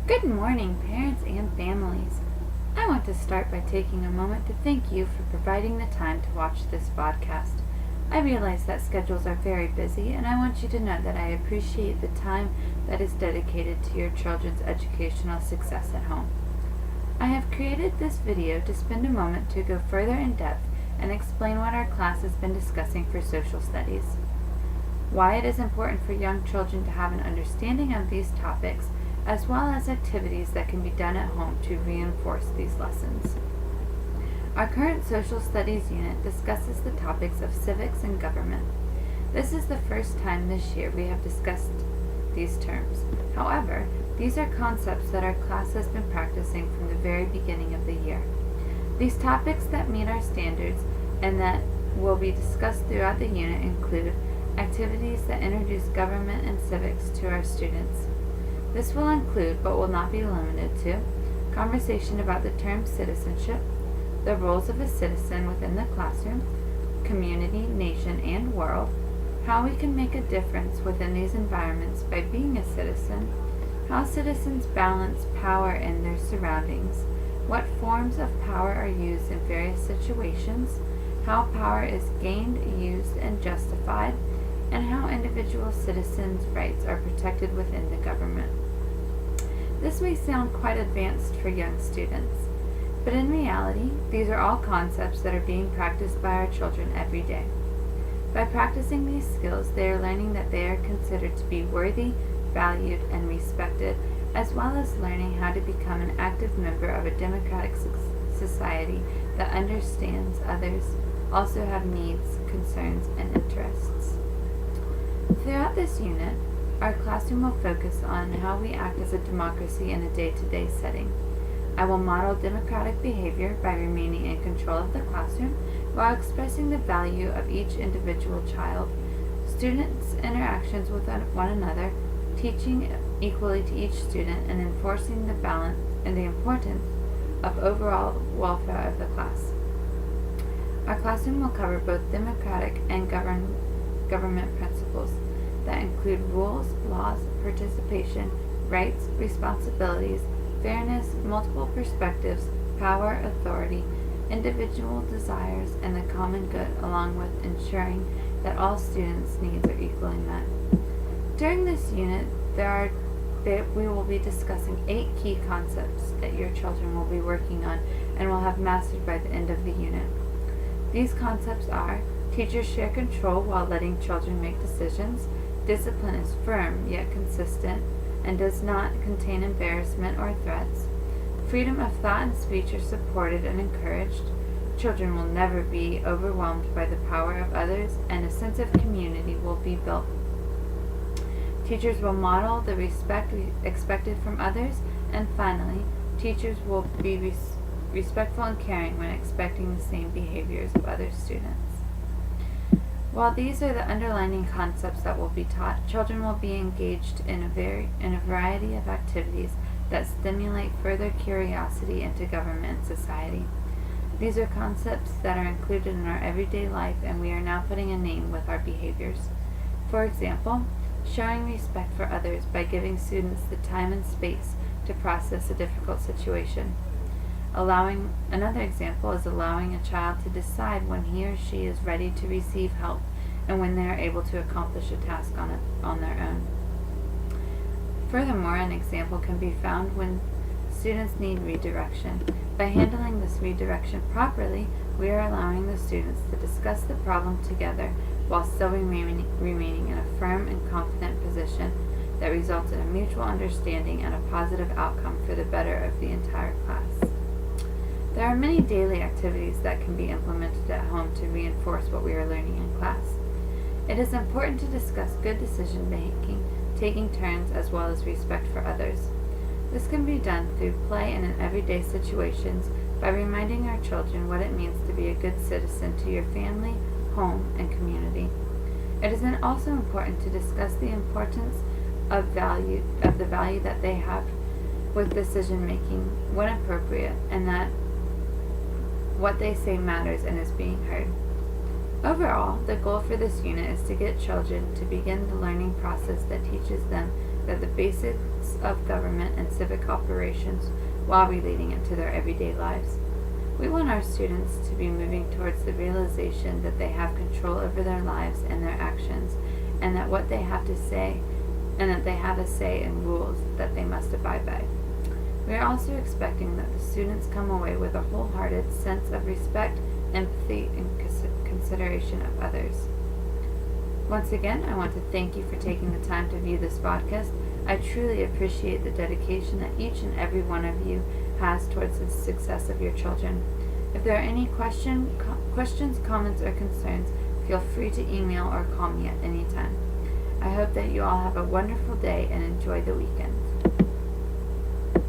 Good morning, parents and families. I want to start by taking a moment to thank you for providing the time to watch this podcast. I realize that schedules are very busy, and I want you to know that I appreciate the time that is dedicated to your children's educational success at home. I have created this video to spend a moment to go further in depth and explain what our class has been discussing for social studies, why it is important for young children to have an understanding of these topics, as well as activities that can be done at home to reinforce these lessons. Our current social studies unit discusses the topics of civics and government. This is the first time this year we have discussed these terms. However, these are concepts that our class has been practicing from the very beginning of the year. These topics that meet our standards and that will be discussed throughout the unit include activities that introduce government and civics to our students. This will include, but will not be limited to, conversation about the term citizenship, the roles of a citizen within the classroom, community, nation, and world, how we can make a difference within these environments by being a citizen, how citizens balance power in their surroundings, what forms of power are used in various situations, how power is gained, used, and justified, and how individual citizens' rights are protected within the government. This may sound quite advanced for young students, but in reality, these are all concepts that are being practiced by our children every day. By practicing these skills, they are learning that they are considered to be worthy, valued, and respected, as well as learning how to become an active member of a democratic society that understands others also have needs, concerns, and interests. Throughout this unit, our classroom will focus on how we act as a democracy in a day-to-day setting. I will model democratic behavior by remaining in control of the classroom while expressing the value of each individual child, students' interactions with one another, teaching equally to each student, and enforcing the balance and the importance of overall welfare of the class. Our classroom will cover both democratic and government principles that include rules, laws, participation, rights, responsibilities, fairness, multiple perspectives, power, authority, individual desires, and the common good, along with ensuring that all students' needs are equally met. During this unit, we will be discussing 8 key concepts that your children will be working on and will have mastered by the end of the unit. These concepts are: teachers share control while letting children make decisions. Discipline is firm yet consistent and does not contain embarrassment or threats. Freedom of thought and speech are supported and encouraged. Children will never be overwhelmed by the power of others, and a sense of community will be built. Teachers will model the respect expected from others, and finally, teachers will be respectful and caring when expecting the same behaviors of other students. While these are the underlying concepts that will be taught, children will be engaged in a variety of activities that stimulate further curiosity into government and society. These are concepts that are included in our everyday life, and we are now putting a name with our behaviors. For example, showing respect for others by giving students the time and space to process a difficult situation. Another example is allowing a child to decide when he or she is ready to receive help and when they are able to accomplish a task on their own. Furthermore, an example can be found when students need redirection. By handling this redirection properly, we are allowing the students to discuss the problem together while still remaining in a firm and confident position that results in a mutual understanding and a positive outcome for the better of the entire class. There are many daily activities that can be implemented at home to reinforce what we are learning in class. It is important to discuss good decision making, taking turns, as well as respect for others. This can be done through play and in everyday situations by reminding our children what it means to be a good citizen to your family, home, and community. It is then also important to discuss the importance of the value that they have with decision making when appropriate, and that what they say matters and is being heard. Overall, the goal for this unit is to get children to begin the learning process that teaches them that the basics of government and civic operations while relating it to their everyday lives. We want our students to be moving towards the realization that they have control over their lives and their actions, and that what they have to say, and that they have a say in rules that they must abide by. We are also expecting that the students come away with a wholehearted sense of respect, empathy, and consideration of others. Once again, I want to thank you for taking the time to view this podcast. I truly appreciate the dedication that each and every one of you has towards the success of your children. If there are any questions, comments, or concerns, feel free to email or call me at any time. I hope that you all have a wonderful day and enjoy the weekend.